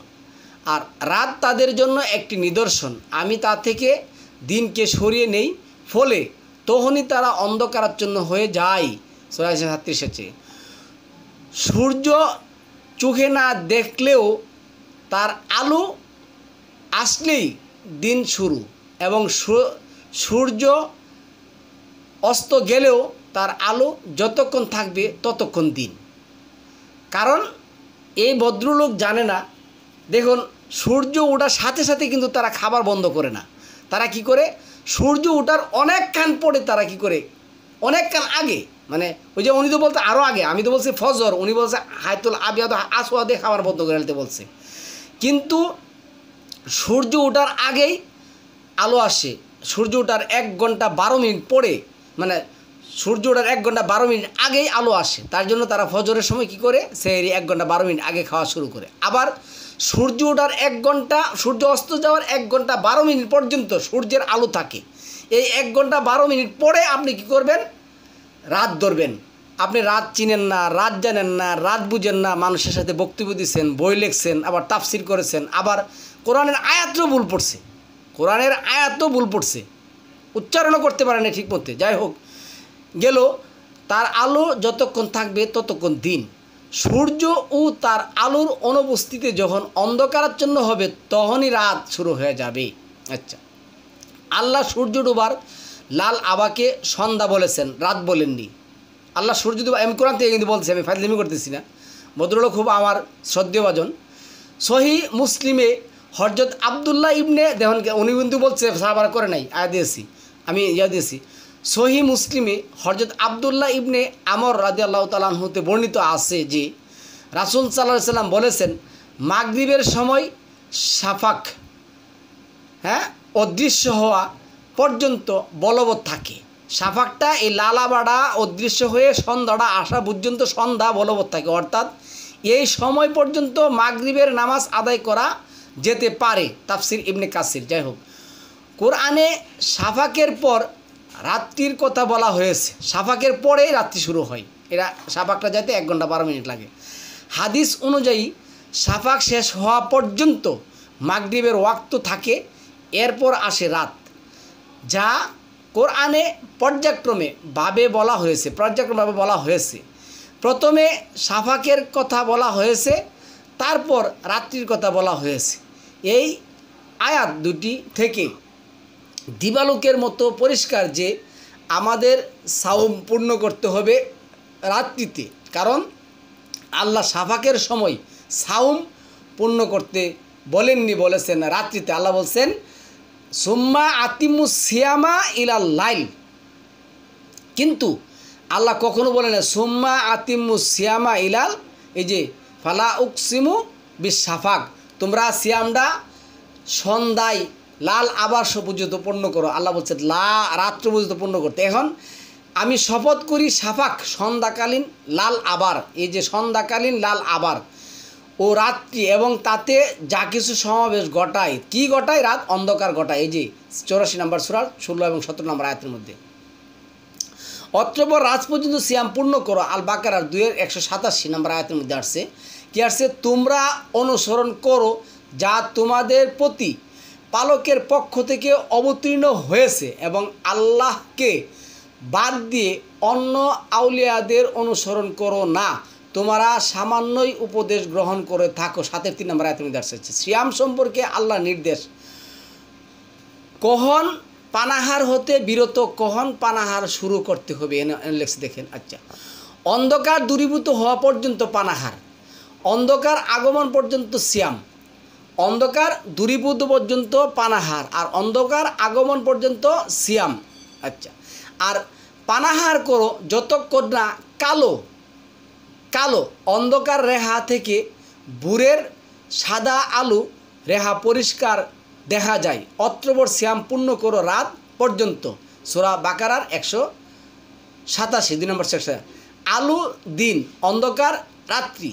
আর রাত তাদের জন্য একটি নিদর্শন। আমি তা থেকে দিনকে সরিয়ে নেই, ফলে তখনই তারা অন্ধকারাচ্ছন্ন হয়ে যায়। সূরা 37 সূর্য চোখে না দেখলেও তার আলো আসলেই দিন শুরু, এবং সূর্য অস্ত গেলেও তার আলো যতক্ষণ থাকবে ততক্ষণ দিন। কারণ এই ভদ্রলোক জানে না, দেখুন সূর্য ওঠার সাথে সাথে কিন্তু তারা খাবার বন্ধ করে না। তারা কি করে? সূর্য ওঠার অনেকক্ষণ পরে তারা কি করে, অনেকক্ষণ আগে, মানে ওই যে উনি তো বলতে আরও আগে, আমি তো বলছি ফজর, উনি বলছে হায়তুল আবিয়াদ আসওয়াদে খাবার বন্ধ করে ফেলতে বলছে। কিন্তু সূর্য ওঠার আগেই আলো আসে। সূর্য ওঠার 1 ঘন্টা 12 মিনিট পরে, মানে সূর্য ওঠার 1 ঘন্টা 12 মিনিট আগেই আলো আসে। তার জন্য তারা ফজরের সময় কি করে, সেহরি 1 ঘন্টা 12 মিনিট আগে খাওয়া শুরু করে। আবার সূর্য ওঠার 1 ঘন্টা, সূর্য অস্ত যাওয়ার 1 ঘন্টা 12 মিনিট পর্যন্ত সূর্যের আলো থাকে। এই 1 ঘন্টা 12 মিনিট পরে আপনি কি করবেন? রাত ধরবেন। আপনি রাত চিনেন না, রাত জানেন না, রাত বুঝেন না, মানুষের সাথে বক্তব্য দিচ্ছেন, বই লিখছেন, আবার তাফসির করেছেন, আবার কোরআনের আয়াতও ভুল পড়ছে, কোরআনের আয়াতও ভুল পড়ছে, উচ্চারণও করতে পারে না ঠিক মতে। যাই হোক, গেল তার আলো যতক্ষণ থাকবে ততক্ষণ দিন। সূর্য ও তার আলোর অনুপস্থিতিতে যখন অন্ধকারাচ্ছন্ন হবে তখনই রাত শুরু হয়ে যাবে। আচ্ছা, আল্লাহ সূর্য ডোবার লাল আবাকে সন্ধ্যা বলেছেন, রাত বলেননি। আল্লাহ সূর্য ডোবা, আমি কোরআন থেকে কিন্তু বলছি, আমি ফাজলামি করতেছি না। ভদ্রলোক খুব আমার শ্রদ্ধেয়ভাজন। সহি মুসলিমে হযরত আবদুল্লাহ ইবনে, দেখুন উনি কিন্তু বলছে সাহাবারা করে নাই, আয়া দিয়েছি আমি, দিয়েছি। সহি মুসলিমে হযরত আবদুল্লাহ ইবনে আমর রাদিয়াল্লাহু তাআলা আনহুতে বর্ণিত আছে যে রাসূল সাল্লাল্লাহু আলাইহি সাল্লাম বলেছেন, মাগরিবের সময় শাফাক অদৃশ্য হওয়া পর্যন্ত বলবৎ থাকে। শাফাকটা এই লালাবাড়া অদৃশ্য হয়ে সন্ধ্যাটা আসা পর্যন্ত সন্ধ্যা বলবৎ থাকে, অর্থাৎ এই সময় পর্যন্ত মাগরিবের নামাজ আদায় করা যেতে পারে। তাফসির ইবনে কাসির। যাই হোক, কোরআনে শাফাকের পর রাত্রির কথা বলা হয়েছে, শাফাকের পরেই রাত্রি শুরু হয়। এরা শাফাকটা যাইতে 1 ঘন্টা 12 মিনিট লাগে। হাদিস অনুযায়ী শাফাক শেষ হওয়া পর্যন্ত মাগরিবের ওয়াক্ত থাকে, এরপর আসে রাত, যা কোরআনে পর্যায়ক্রমভাবে বলা হয়েছে। প্রথমে শাফাকের কথা বলা হয়েছে, তারপর রাত্রির কথা বলা হয়েছে। এই আয়াত দুটি থেকে দিবালোকের মতো পরিষ্কার যে আমাদের সাওম পূর্ণ করতে হবে রাত্রিতে, কারণ আল্লাহ শাফাকের সময় সাওম পূর্ণ করতে বলেননি, বলেছেন রাত্রিতে। আল্লাহ বলছেন সুম্মা আতিমুস সিয়ামা ইলাল লাইল, কিন্তু আল্লাহ কখনো বলে না সুম্মা আতিমুস সিয়ামা ইলাল এই যে ফালা উকসিমু বিশ শাফাক, তোমরা সিয়ামটা সন্ধ্যায় লাল আবার পর্যন্ত পূর্ণ করো। আল্লাহ বলছে রাত্র পর্যন্ত পূর্ণ করতে। এখন আমি শপথ করি শাফাক সন্ধ্যাকালীন লাল আবার, এই যে সন্ধ্যাকালীন লাল আবার ও রাত্রি এবং তাতে যা কিছু সমাবেশ ঘটায়, কি ঘটায়? রাত অন্ধকার ঘটায়। এই যে 84 নম্বর সূরা 16 এবং 17 নম্বর আয়াতের মধ্যে অত্রপর রাত পর্যন্ত সিয়াম পূর্ণ করো। আল বাকারার 2-187 নম্বর আয়াতের মধ্যে আসছে কি আসছে? তোমরা অনুসরণ করো যা তোমাদের প্রতি পালকের পক্ষ থেকে অবতীর্ণ হয়েছে এবং আল্লাহকে বাদ দিয়ে অন্য আউলিয়াদের অনুসরণ করো না, তোমরা সামান্যই উপদেশ গ্রহণ করে থাকো। 7-3 নম্বর আয়াতের মধ্যে আসছে সিয়াম সম্পর্কে আল্লাহ নির্দেশ, কখন পানাহার হতে বিরত, কখন পানাহার শুরু করতে হবে লেখছে দেখেন। আচ্ছা, অন্ধকার দূরীভূত হওয়া পর্যন্ত পানাহার, অন্ধকার আগমন পর্যন্ত সিয়াম, অন্ধকার দূরীভূত পর্যন্ত পানাহার, আর অন্ধকার আগমন পর্যন্ত সিয়াম। আচ্ছা, আর পানাহার করো যতক্ষণ না কালো কালো অন্ধকার রেখা থেকে ভোরের সাদা আলো রেখা পরিষ্কার দেখা যায়। অত্রবর সিয়াম পূর্ণ করো রাত পর্যন্ত। সূরা বাকারার 187 2 নম্বর সেকশন। আলো দিন, অন্ধকার রাত্রি,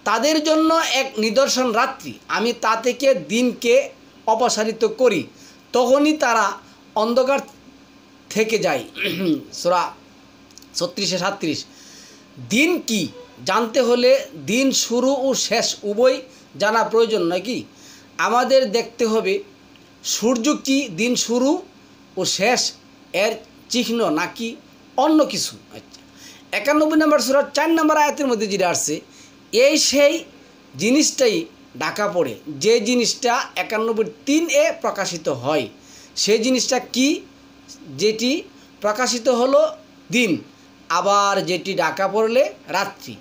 তাদের জন্য এক নিদর্শন রাত্রি। আমি তা থেকে দিনকে অপসারিত করি, তখনই তারা অন্ধকার থেকে যায়। সূরা 36-37। দিন কি জানতে হলে দিন শুরু ও শেষ উভয় জানা প্রয়োজন নাকি? আমাদের দেখতে হবে সূর্য কি দিন শুরু ও শেষ এর চিহ্ন নাকি অন্য কিছু। আচ্ছা, 91 নম্বর সূরা 4 নম্বর আয়াতের মধ্যে যেটা আসছে, এই সেই জিনিসটাই ঢাকা পড়ে যে জিনিসটা 91-3 প্রকাশিত হয়। সেই জিনিসটা কি? যেটি প্রকাশিত হলো দিন, আবার যেটি ঢাকা পড়লে রাত্রি,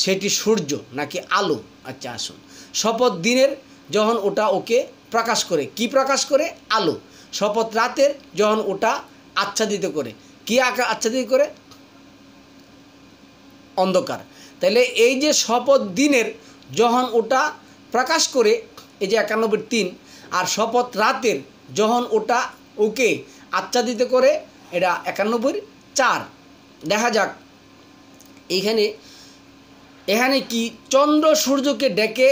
সেটি সূর্য নাকি আলো। আচ্ছা আসুন, শপথ দিনের যখন ওটা ওকে প্রকাশ করে, কি প্রকাশ করে? আলো। শপথ রাতের যখন ওটা আচ্ছাদিত করে, কি আচ্ছাদিত করে? অন্ধকার। তাহলে এই যে শপথ দিনের যখন ওটা প্রকাশ করে, এই যে 91-3, আর শপথ রাতের যখন ওটা ওকে আচ্ছাদিত করে, এটা 91-4। দেখা যাক এখানে কি চন্দ্র সূর্যকে ডেকে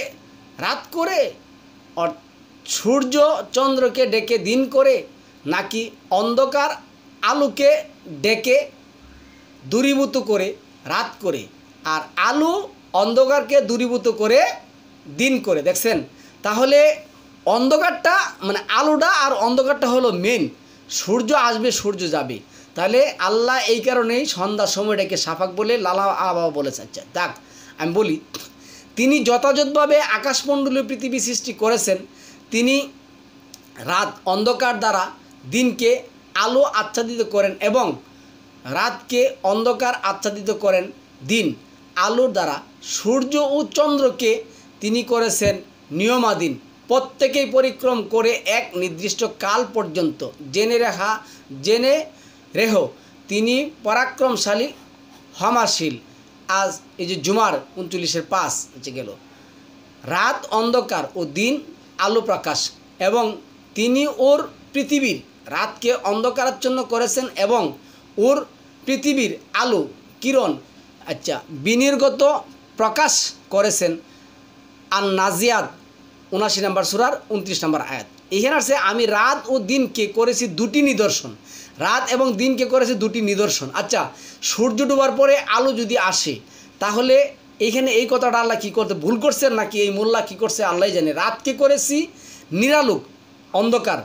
রাত করে, সূর্য চন্দ্রকে ডেকে দিন করে, নাকি অন্ধকার আলোকে ডেকে দূরীভূত করে রাত করে, আর আলো অন্ধকারকে দূরীভূত করে দিন করে। দেখছেন? তাহলে অন্ধকারটা মানে আলোটা আর অন্ধকারটা হলো মেন। সূর্য আসবে, সূর্য যাবে। তাহলে আল্লাহ এই কারণেই সন্ধ্যার সময়টাকে শাফাক বলে লালা আবা বলেছে। আচ্ছা দেখ, আমি বলি, তিনি যথাযথভাবে আকাশমণ্ডলীয় পৃথিবী সৃষ্টি করেছেন। তিনি রাত অন্ধকার দ্বারা দিনকে আলো আচ্ছাদিত করেন এবং রাতকে অন্ধকার আচ্ছাদিত করেন দিন আলোর দ্বারা। সূর্য ও চন্দ্রকে তিনি করেছেন নিয়মাধীন, প্রত্যেকেই পরিক্রম করে এক নির্দিষ্ট কাল পর্যন্ত। জেনে রেহো তিনি পরাক্রমশালী ক্ষমাশীল। আজ এই যে জুমার 39-5 গেল। রাত অন্ধকার ও দিন আলো প্রকাশ, এবং তিনি ওর পৃথিবীর রাতকে অন্ধকারাচ্ছন্ন করেছেন এবং ওর পৃথিবীর আলো কিরণ আচ্ছা বিনির্গত প্রকাশ করেছেন। আর নাজিয়াত 79 নম্বর সূরার 29 নম্বর আয়াত। এখানে আছে আমি রাত ও দিনকে করেছি দুটি নিদর্শন। রাত এবং দিনকে করেছে দুটি নিদর্শন। আচ্ছা, সূর্য ডোবার পরে আলো যদি আসে, তাহলে এইখানে এই কথাটা আল্লাহ কী করতে ভুল করছেন নাকি এই মোল্লা কী করছে আল্লাহ জানে। রাতকে করেছি নিরালোক অন্ধকার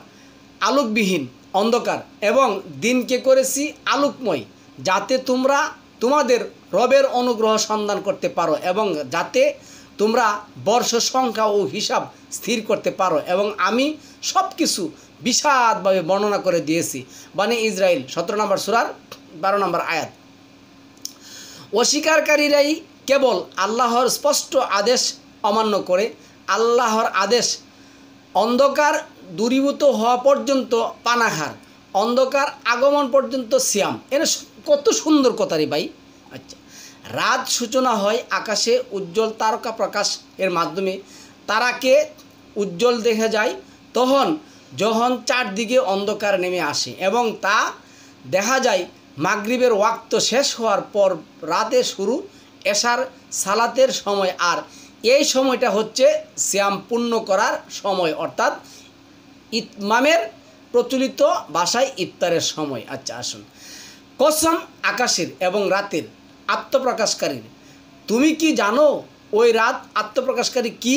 আলোকবিহীন, অন্ধকার এবং দিনকে করেছি আলোকময়, যাতে তোমরা তোমাদের রবের অনুগ্রহ সন্ধান করতে পারো এবং যাতে তোমরা বর্ষ সংখ্যা ও হিসাব স্থির করতে পারো, এবং আমি সব কিছু বিশদভাবে বর্ণনা করে দিয়েছি। বানি ইসরাইল 17 নম্বর সূরার 12 নম্বর আয়াত। অস্বীকারীরাই কেবল আল্লাহর স্পষ্ট আদেশ অমান্য করে, আল্লাহর আদেশ অন্ধকার দূরীভূত হওয়া পর্যন্ত পানাহার, অন্ধকার আগমন পর্যন্ত সিয়াম। এর কত সুন্দর কথা রে ভাই। আচ্ছা, রাত সূচনা হয় আকাশে উজ্জ্বল তারকা প্রকাশ এর মাধ্যমে, তারাকে উজ্জ্বল দেখা যায় যখন চারদিকে অন্ধকার নেমে আসে এবং তা দেখা যায় মাগরিবের ওয়াক্ত শেষ হওয়ার পর রাতে শুরু এশার সালাতের সময়, আর এই সময়টা হচ্ছে সিয়াম পূর্ণ করার সময়, অর্থাৎ ইতমামের প্রচলিত ভাষায় ইফতারের সময়। আচ্ছা আসুন, কসম আকাশের এবং রাতের আত্মপ্রকাশকারীর, তুমি কি জানো ওই রাত আত্মপ্রকাশকারী কি?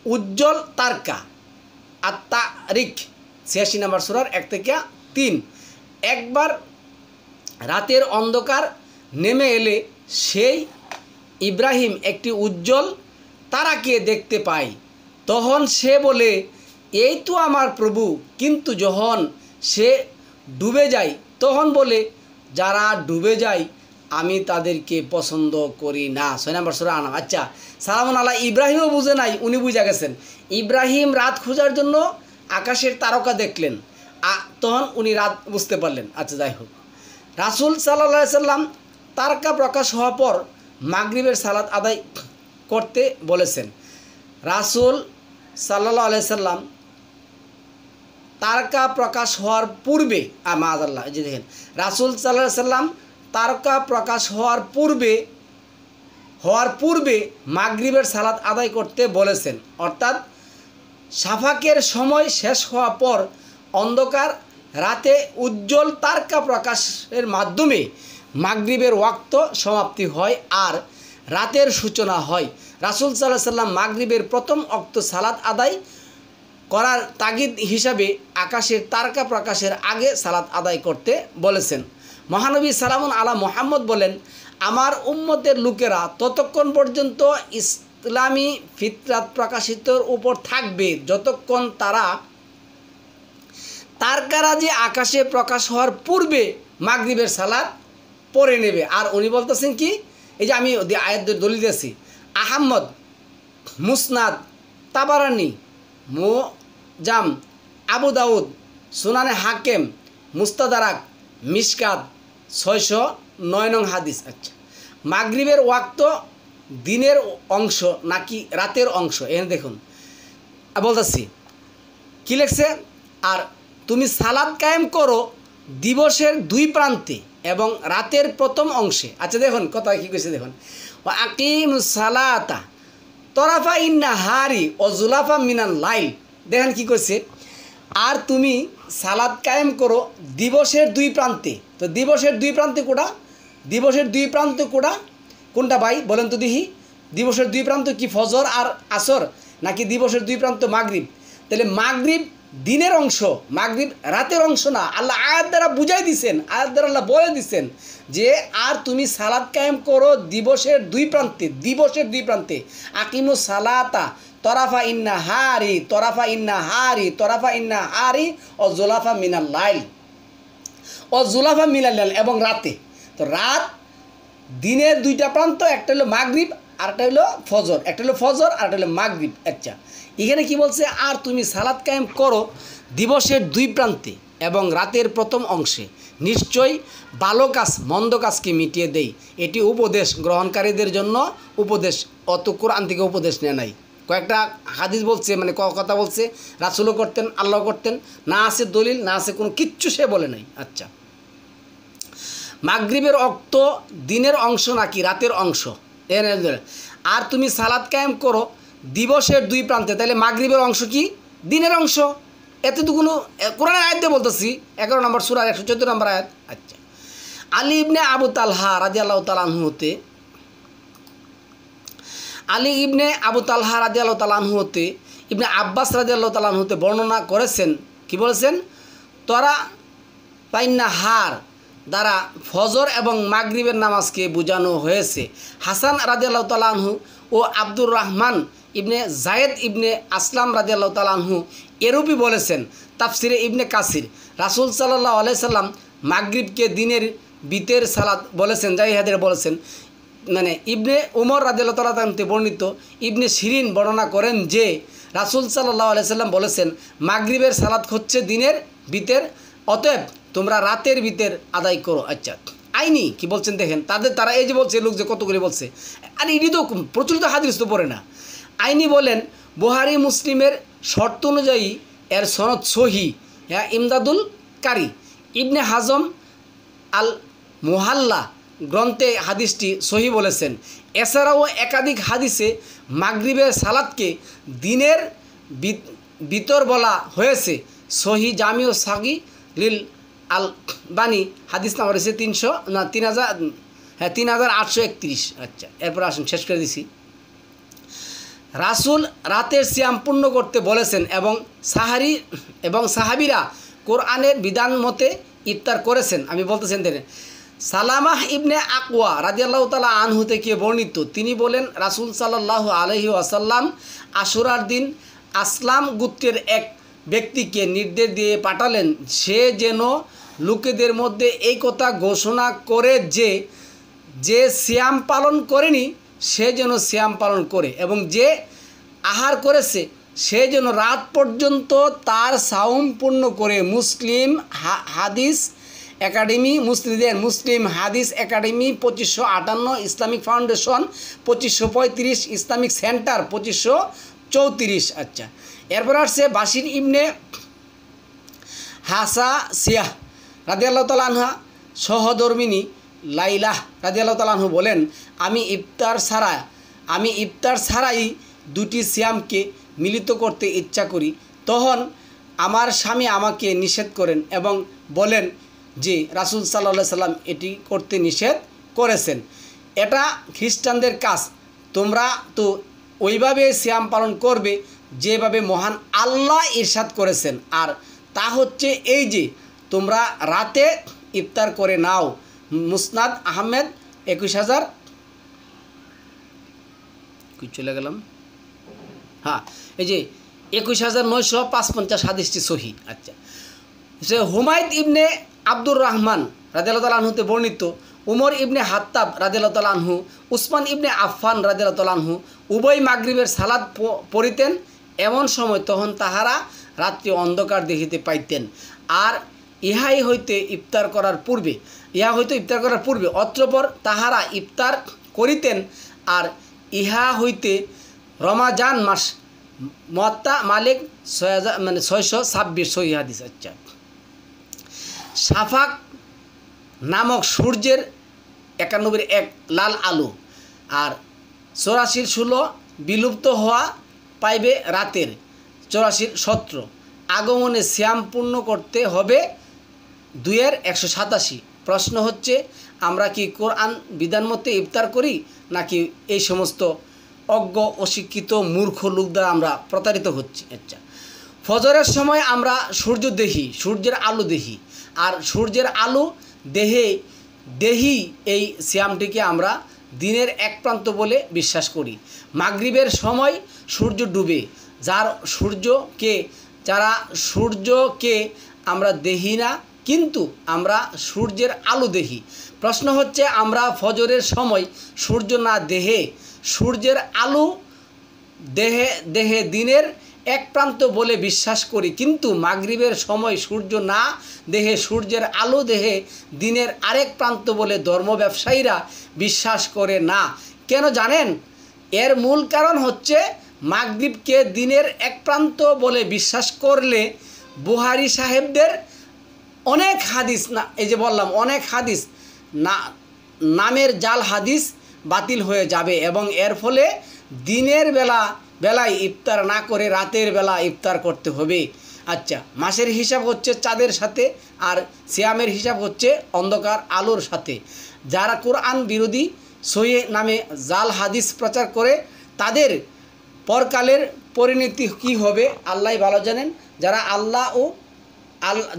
উজ্জ্বল তারকা, আত্মারিক 86 নম্বর সূরার 1 থেকে 3। একবার রাতের অন্ধকার নেমে এলে সেই ইব্রাহিম একটি উজ্জ্বল তারাকে দেখতে পায়, তখন সে বলে, এই তো আমার প্রভু। কিন্তু যখন সে ডুবে যায় তখন বলে, যারা ডুবে যায় আমি তাদেরকে পছন্দ করি না। 6 নম্বর সূরা আনাম। আচ্ছা, সালামুন আল্লাহ ইব্রাহিমও বুঝে নাই, উনি বুঝে গেছেন। ইব্রাহিম রাত খোঁজার জন্য আকাশের তারকা দেখলেন, তখন উনি রাত বুঝতে পারলেন। আচ্ছা যাই হোক, রাসূল সাল্লাল্লাহু আলাইহি সাল্লাম তারকা প্রকাশ হওয়ার পর মাগরিবের সালাত আদায় করতে বলেছেন। রাসূল সাল্লাল্লাহু আলাইহি সাল্লাম তারকা প্রকাশ হওয়ার পূর্বে মাআযাল্লাহ, এই যে দেখেন, রাসূল সাল্লাল্লাহু আলাইহি সাল্লাম তারকা প্রকাশ হওয়ার পূর্বে মাগরিবের সালাত আদায় করতে বলেছেন, অর্থাৎ শাফাকের সময় শেষ হওয়ার পর অন্ধকার রাতে উজ্জ্বল তারকা প্রকাশের মাধ্যমে মাগরিবের ওয়াক্ত সমাপ্তি হয় আর রাতের সূচনা হয়। রাসূল সাল্লাল্লাহু আলাইহি সাল্লাম মাগরিবের প্রথম ওয়াক্ত সালাত আদায় করার তাগিদ হিসাবে আকাশের তারকা প্রকাশের আগে সালাত আদায় করতে বলেছেন। মহানবী সালামুন আলা মুহাম্মদ বলেন, আমার উম্মতের লোকেরা ততক্ষণ পর্যন্ত ইসলামী ফিতরাত প্রকাশিতর উপর থাকবে যতক্ষণ তারা তারকারাজি আকাশে প্রকাশ হওয়ার পূর্বে মাগরিবের সালাত পড়ে নেবে। আর উনি বলতেছেন কি, এই যে আমি আয়াত দলিল দিয়েছি, আহমদ, মুসনাদ, তাবারানি, মুজাম, আবু দাউদ, সুনানে হাকেম, মুস্তাদরাক, মিশকাত 609 নং হাদিস। আচ্ছা, মাগরিবের ওয়াক্ত দিনের অংশ নাকি রাতের অংশ? এখানে দেখুন বলতেছি কি লিখছে, আর তুমি সালাত কায়েম করো দিবসের 2 প্রান্তে এবং রাতের প্রথম অংশে। আচ্ছা দেখুন কথা কী কইছে, দেখুন, আকিমুস সালাতা তরাফা ইন্নাহারি ও জুলাফা মিনাল লাইল। দেখেন কি কইছে, আর তুমি সালাত কায়েম করো দিবসের 2 প্রান্তে। তো দিবসের 2 প্রান্তে কোটা? দিবসের 2 প্রান্ত কোনটা ভাই বলেন তো দেখি? দিবসের 2 প্রান্ত কি ফজর আর আসর, নাকি দিবসের 2 প্রান্ত মাগরিব? তাহলে মাগরিব দিনের অংশ, মাগরিব রাতের অংশ না। আল্লাহ আয়াত দ্বারা বুঝাই দিছেন, আয়াত দ্বারা আল্লাহ বলে দিছেন যে আর তুমি সালাত কায়েম করো দিবসের 2 প্রান্তে, দিবসের 2 প্রান্তে। আকিমু সালাতা তরাফা ইন্নাহারি, তরাফা ইন্নাহারি, তরাফা ইন্নাহারি ও জুলাফা মিনাল লাইল, ও জুলাফা মিনাল লাইল, এবং রাতে। তো রাত দিনের 2টা প্রান্ত, একটা হলো মাগরিব আর একটা হলো ফজর, একটা হলো ফজর আর একটা হলো মাগরিব। আচ্ছা, এখানে কি বলছে, আর তুমি সালাত কায়েম করো দিবসের 2 প্রান্তে এবং রাতের প্রথম অংশে, নিশ্চয়ই ভালো কাজ মন্দ কাজকে মিটিয়ে দেই। এটি উপদেশ গ্রহণকারীদের জন্য উপদেশ, অত কোরআন থেকে উপদেশ নেয় নাই। কয়েকটা হাদিস বলছে, মানে কথা বলছে, রাসূলও করতেন, আল্লাহ করতেন, না আছে দলিল, না আছে কোনো কিচ্ছু সে বলে নাই। আচ্ছা, মাগরিবের ওয়াক্ত দিনের অংশ নাকি রাতের অংশ? আর তুমি সালাত কায়েম করো দিবসের 2 প্রান্তে, তাহলে মাগরিবের অংশ কি? দিনের অংশ। এতটুকুনো কোরআনের আয়াত দিয়ে বলতেছি, 11 নম্বর সূরার 114 নম্বর আয়াত। আচ্ছা, আলী ইবনে আবু তালহা রাদিয়াল্লাহু তাআলা আনহু হতে, আলী ইবনে আবু তালহা রাদিয়াল্লাহু তাআলা আনহু হতে ইবনে আব্বাস রাদিয়াল্লাহু তাআলা আনহু হতে বর্ণনা করেছেন, কি বলেছেন, তরা পাইন্না হার দ্বারা ফজর এবং মাগরিবের নামাজকে বোঝানো হয়েছে। হাসান রাদিয়াল্লাহু তাআলা আনহু ও আব্দুর রহমান ইবনে জায়েদ ইবনে আসলাম রাদিয়াল্লাহু তাআলা আনহু এরূপই বলেছেন। তাফসিরে ইবনে কাসির রাসূল সাল্লাল্লাহু আলাইহি সাল্লাম মাগরিবকে দিনের বিতের সালাত বলেছেন, জাহিহাদের বলেছেন। মানে ইবনে উমর রাদিয়াল্লাহু তাআলা থেকে বর্ণিত ইবনে শিরিন বর্ণনা করেন যে রাসূল সাল্লাল্লাহু আলাইহি সাল্লাম বলেছেন, মাগরিবের সালাত হচ্ছে দিনের বিতের, অতএব তোমরা রাতের বিতের আদায় করো। আচ্ছা, আইনি কি বলছেন দেখেন, তারা এই যে বলছে, লোক যে কতগুলি বলছে, আর এটি তো প্রচলিত হাদিস তো পড়ে না। আইনি বলেন বুখারী মুসলিমের শর্ত অনুযায়ী এর সনদ সহি। হ্যাঁ, ইমদাদুল কারি ইবনে হাজম আল মুহাল্লা গ্রন্থে হাদিসটি সহি বলেছেন। এছাড়াও একাধিক হাদিসে মাগরিবের সালাতকে দিনের বিতর বলা হয়েছে। সহি জামিউ সাগি লিল আল বানি হাদিস নাম্বার হয়েছে 3831। আচ্ছা, এরপর আসুন শেষ করে দিছি। রাসূল রাতের সিয়াম পূর্ণ করতে বলেছেন এবং সাহাবীরা কোরআনের বিধান মতে ইফতার করেছেন। আমি বলতেছেন দেখেন, সালামাহ ইবনে আকওয়া রাদিয়াল্লাহু তাআলা আনহু থেকে বর্ণিত, তিনি বলেন রাসূল সাল্লাল্লাহু আলাইহি ওয়াসাল্লাম আশুরার দিন আসলাম গোত্রের এক ব্যক্তিকে নির্দেশ দিয়ে পাঠালেন, সে যেন লোকেদের মধ্যে এই কথা ঘোষণা করে যে সিয়াম পালন করেনি সে যেন সিয়াম পালন করে, এবং যে আহার করেছে সে যেন রাত পর্যন্ত তার সাওম পূর্ণ করে। মুসলিম হাদিস একাডেমি মুসলিম হাদিস academy 2558, Islamic foundation 2535, Islamic centre 2534। আচ্ছা, এরপর আসছে বাশির ইবনে হাসা সিয়াহ রাদিয়াল্লাহু তাআলা আনহা সহধর্মিনী লাইলাহ রাদিয়াল্লাহু তাআলা আনহু বলেন, আমি ইফতার ছাড়াই দুটি সিয়ামকে মিলিত করতে ইচ্ছা করি। তখন আমার স্বামী আমাকে নিষেধ করেন এবং বলেন যে রাসূল সাল্লাল্লাহু আলাইহি সাল্লাম এটি করতে নিষেধ করেছেন। এটা খ্রিস্টানদের কাজ, তোমরা তো ওইভাবে সিয়াম পালন করবে যেভাবে মহান আল্লাহ ইরশাদ করেছেন, আর তা হচ্ছে এই যে তোমরা রাতে ইফতার করে নাও। মুসনাদ আহমেদ 21,000 চলে গেলাম, হ্যাঁ, এই যে 21,955 হাদিসটি সহি। আচ্ছা, সে হুমায়দ ইবনে আব্দুর রহমান রাদিয়াল্লাহু তাআলা আনহুতে বর্ণিত, উমর ইবনে হাত্তাব রাদিয়াল্লাহু তাআলা আনহু, উসমান ইবনে আফফান রাদিয়াল্লাহু তাআলা আনহু উভয় মাগরিবের সালাত পড়িতেন এমন সময়, তখন তাহারা রাত্রি অন্ধকার দেখিতে পাইতেন। আর ইহা হইতে ইফতার করার পূর্বে অতঃপর তাহারা ইফতার করিতেন। আর ইহা হইতে রমাজান মাস মুয়াত্তা মালিক 626 সহিহ হাদিস। আচ্ছা, শাফাক নামক সূর্যের 91 এক লাল আলো আর 84 16 বিলুপ্ত হওয়া পাইবে রাতের 84 17 আগমনে সিয়াম পূর্ণ করতে হবে 2-187। প্রশ্ন হচ্ছে, আমরা কি কোরআন বিধান মতে ইফতার করি নাকি এই সমস্ত অজ্ঞ অশিক্ষিত মূর্খ লোক দ্বারা আমরা প্রতারিত হচ্ছি? আচ্ছা, ফজরের সময় আমরা সূর্যের আলো দেখি, আর সূর্যের আলো দেহি এই সিয়ামটিকে আমরা দিনের এক প্রান্ত বলে বিশ্বাস করি। মাগরিবের সময় সূর্য ডুবে, যারা সূর্যকে আমরা দেখি না, কিন্তু আমরা সূর্যের আলো দেখি। প্রশ্ন হচ্ছে, আমরা ফজরের সময় সূর্য না দেহে সূর্যের আলো দেহে দিনের এক প্রান্ত বলে বিশ্বাস করি, কিন্তু মাগরিবের সময় সূর্য না দেহে সূর্যের আলো দেহে দিনের আরেক প্রান্ত বলে ধর্ম ব্যবসায়ীরা বিশ্বাস করে না। কেন জানেন? এর মূল কারণ হচ্ছে, মাগরিবকে দিনের এক প্রান্ত বলে বিশ্বাস করলে বুখারী সাহেবদের অনেক হাদিস না, এই যে বললাম অনেক হাদিস না, নামের জাল হাদিস বাতিল হয়ে যাবে, এবং এর ফলে দিনের বেলায় ইফতার না করে রাতের বেলা ইফতার করতে হবে। আচ্ছা, মাসের হিসাব হচ্ছে চাঁদের সাথে, আর সিয়ামের হিসাব হচ্ছে অন্ধকার আলোর সাথে। যারা কোরআন বিরোধী সহিহ নামে জাল হাদিস প্রচার করে, তাদের পরকালের পরিণতি কী হবে আল্লাহ ভালো জানেন। যারা আল্লাহ ও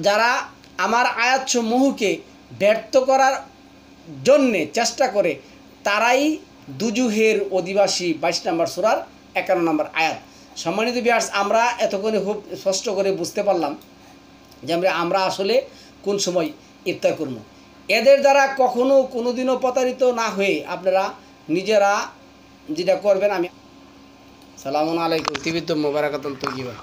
যারা আমার আয়াতসমূহকে ব্যর্থ করার জন্যে চেষ্টা করে তারাই দুজুহের অধিবাসী 22 নম্বর সূরার 51 নম্বর আয়াত। সম্মানিত ভিউয়ার্স, আমরা এতক্ষণে খুব স্পষ্ট করে বুঝতে পারলাম যে আমরা আসলে কোন সময় ইফতার করব। এদের দ্বারা কখনো কোনোদিনও প্রতারিত না হয়ে আপনারা নিজেরা যেটা করবেন। আমি সালামু আলাইকুম তিবিতুম মুবারাকাতুন তৈয়িবা।